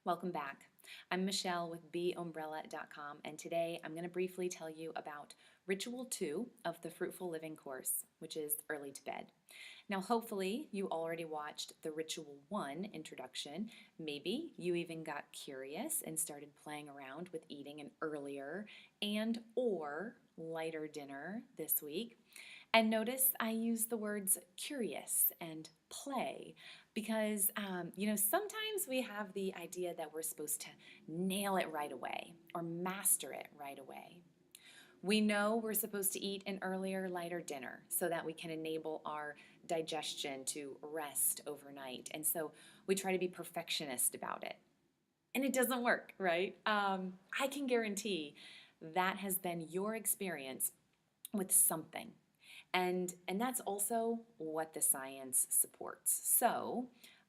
Welcome back. I'm Michelle with BeUmbrella.com, and today I'm going to briefly tell you about Ritual 2 of the Fruitful Living course, which is early to bed. Now, hopefully, you already watched the Ritual 1 introduction. Maybe you even got curious and started playing around with eating an earlier and or lighter dinner this week. And notice I use the words curious and play because, sometimes we have the idea that we're supposed to nail it right away or master it right away. We know we're supposed to eat an earlier, lighter dinner so that we can enable our digestion to rest overnight. And so we try to be perfectionist about it. And it doesn't work, right? I can guarantee that has been your experience with something. And that's also what the science supports. So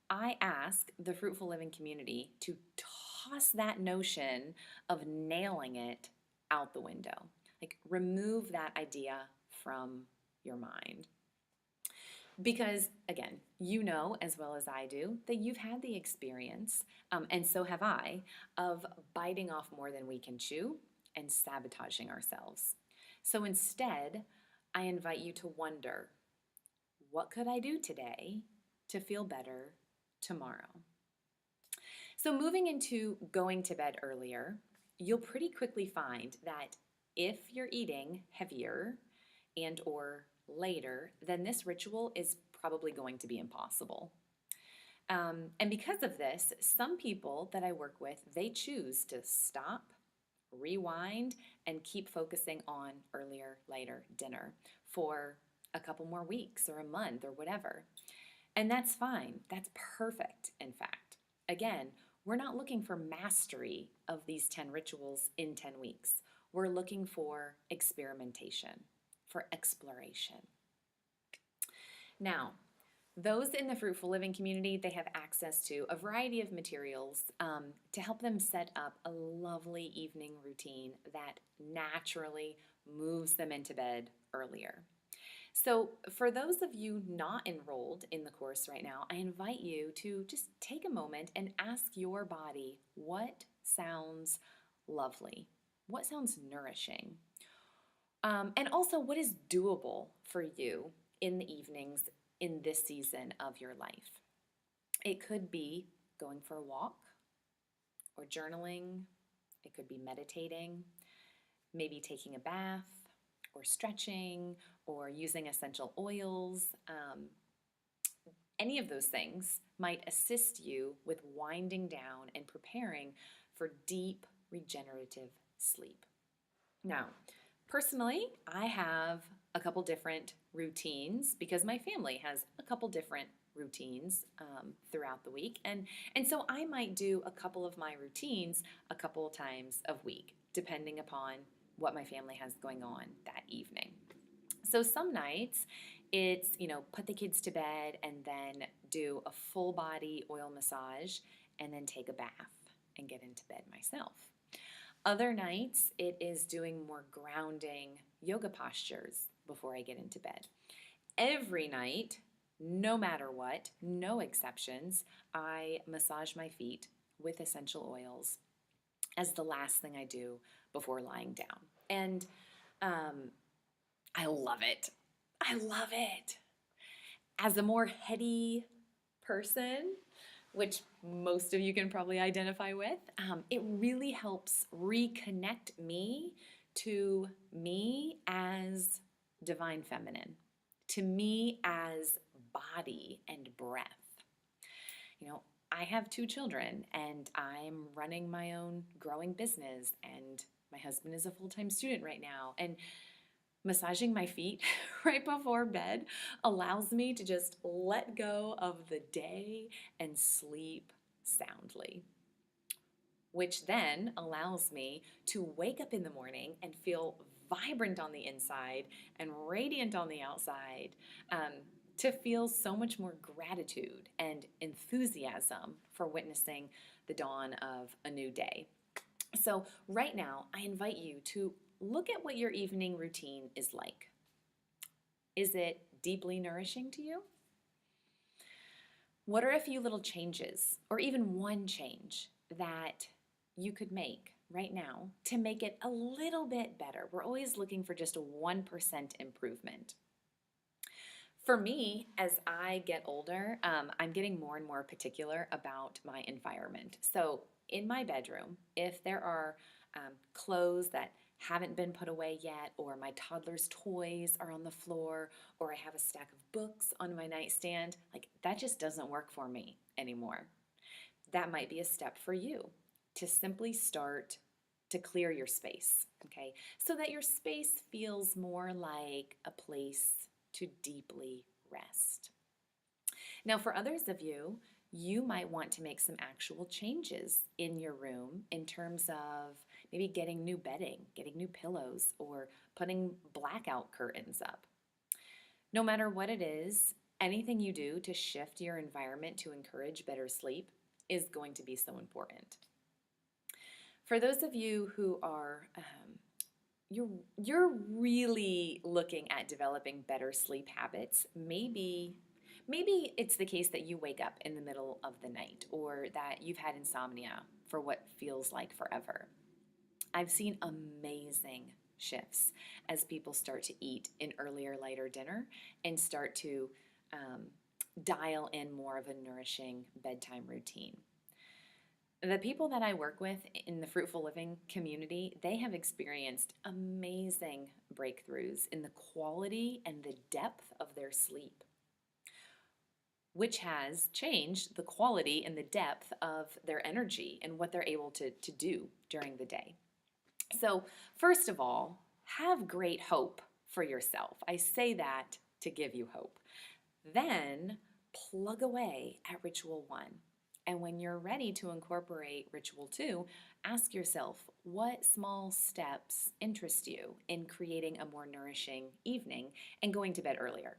I ask the Fruitful Living community to toss that notion of nailing it out the window. Like, remove that idea from your mind. Because, again, you know as well as I do that you've had the experience, and so have I, of biting off more than we can chew and sabotaging ourselves. So instead, I invite you to wonder, what could I do today to feel better tomorrow? So moving into going to bed earlier, you'll pretty quickly find that if you're eating heavier and or later, then this ritual is probably going to be impossible. And because of this, some people that I work with, they choose to stop, rewind, and keep focusing on earlier, later dinner for a couple more weeks or a month or whatever. And that's fine. That's perfect, in fact. Again, we're not looking for mastery of these 10 rituals in 10 weeks. We're looking for experimentation, for exploration. Now, those in the Fruitful Living community, they have access to a variety of materials to help them set up a lovely evening routine that naturally moves them into bed earlier. So, for those of you not enrolled in the course right now, I invite you to just take a moment and ask your body what sounds lovely, what sounds nourishing, and also what is doable for you in the evenings in this season of your life. It could be going for a walk or journaling, it could be meditating, maybe taking a bath or stretching or using essential oils. Any of those things might assist you with winding down and preparing for deep regenerative sleep. Now, personally, I have a couple different routines because my family has a couple different routines throughout the week. And so I might do a couple of my routines a couple of times a week, depending upon what my family has going on that evening. So some nights it's, put the kids to bed and then do a full body oil massage and then take a bath and get into bed myself. Other nights, it is doing more grounding yoga postures before I get into bed. Every night, no matter what, no exceptions, I massage my feet with essential oils as the last thing I do before lying down. And I love it. I love it. As a more heady person, which most of you can probably identify with, it really helps reconnect me to me as divine feminine, to me as body and breath. I have 2 children and I'm running my own growing business, and my husband is a full-time student right now. And massaging my feet right before bed allows me to just let go of the day and sleep soundly, which then allows me to wake up in the morning and feel vibrant on the inside and radiant on the outside, to feel so much more gratitude and enthusiasm for witnessing the dawn of a new day. So right now, I invite you to look at what your evening routine is like. Is it deeply nourishing to you? What are a few little changes, or even one change, that you could make right now to make it a little bit better? We're always looking for just a 1% improvement. For me, as I get older, I'm getting more and more particular about my environment. So, in my bedroom, if there are clothes that haven't been put away yet, or my toddler's toys are on the floor, or I have a stack of books on my nightstand, like that just doesn't work for me anymore. That might be a step for you to simply start to clear your space, okay? So that your space feels more like a place to deeply rest. Now, for others of you, you might want to make some actual changes in your room in terms of maybe getting new bedding, getting new pillows, or putting blackout curtains up. No matter what it is, anything you do to shift your environment to encourage better sleep is going to be so important. For those of you who are you're really looking at developing better sleep habits, maybe it's the case that you wake up in the middle of the night or that you've had insomnia for what feels like forever. I've seen amazing shifts as people start to eat an earlier, lighter dinner and start to dial in more of a nourishing bedtime routine. The people that I work with in the Fruitful Living community, they have experienced amazing breakthroughs in the quality and the depth of their sleep, which has changed the quality and the depth of their energy and what they're able to do during the day. So, first of all, have great hope for yourself. I say that to give you hope. Then, plug away at Ritual 1. And when you're ready to incorporate Ritual 2, ask yourself what small steps interest you in creating a more nourishing evening and going to bed earlier.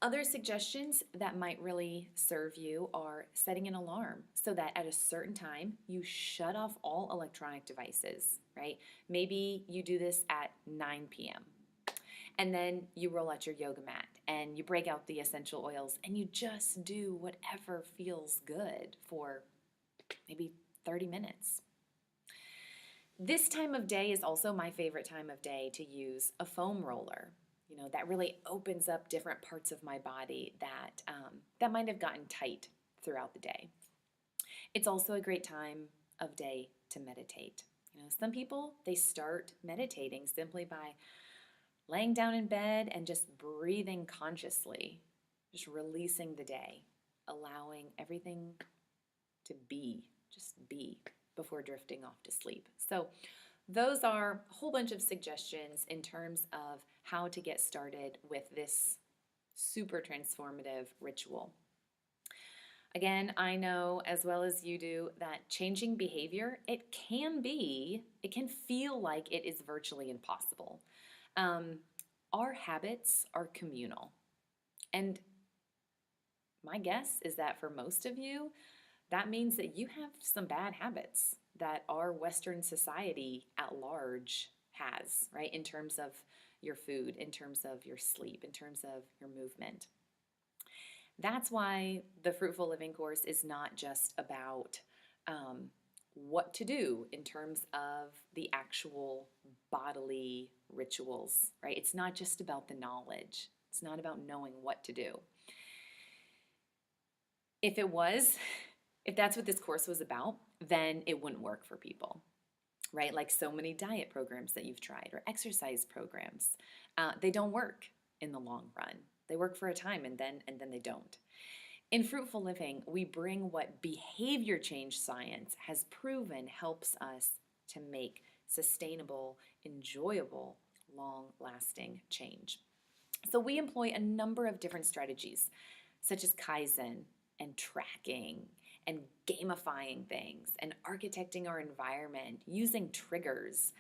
Other suggestions that might really serve you are setting an alarm so that at a certain time you shut off all electronic devices, right? Maybe you do this at 9 p.m. And then you roll out your yoga mat and you break out the essential oils and you just do whatever feels good for maybe 30 minutes. This time of day is also my favorite time of day to use a foam roller. You know, that really opens up different parts of my body that might have gotten tight throughout the day. It's also a great time of day to meditate. You know, some people, they start meditating simply by laying down in bed and just breathing consciously, just releasing the day, allowing everything to be, just be, before drifting off to sleep. So those are a whole bunch of suggestions in terms of how to get started with this super transformative ritual. Again, I know as well as you do that changing behavior, it can feel like it is virtually impossible. Our habits are communal. And my guess is that for most of you, that means that you have some bad habits that our Western society at large has, right? In terms of your food, in terms of your sleep, in terms of your movement. That's why the Fruitful Living course is not just about what to do in terms of the actual bodily rituals, right? It's not just about the knowledge. It's not about knowing what to do. If that's what this course was about, then it wouldn't work for people, right? Like so many diet programs that you've tried or exercise programs, they don't work in the long run. They work for a time and then they don't. In Fruitful Living, we bring what behavior change science has proven helps us to make sustainable, enjoyable, long-lasting change. So we employ a number of different strategies, such as Kaizen and tracking and gamifying things and architecting our environment, using triggers,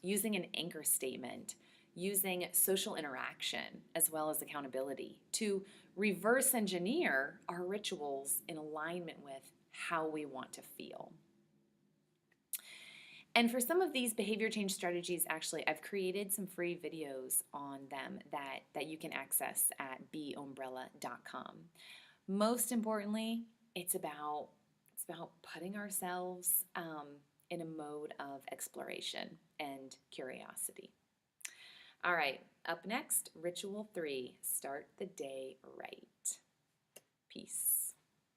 using an anchor statement, using social interaction as well as accountability to reverse engineer our rituals in alignment with how we want to feel. And for some of these behavior change strategies, actually, I've created some free videos on them that you can access at beumbrella.com. Most importantly, it's about putting ourselves in a mode of exploration and curiosity. All right, up next, ritual 3, start the day right. Peace.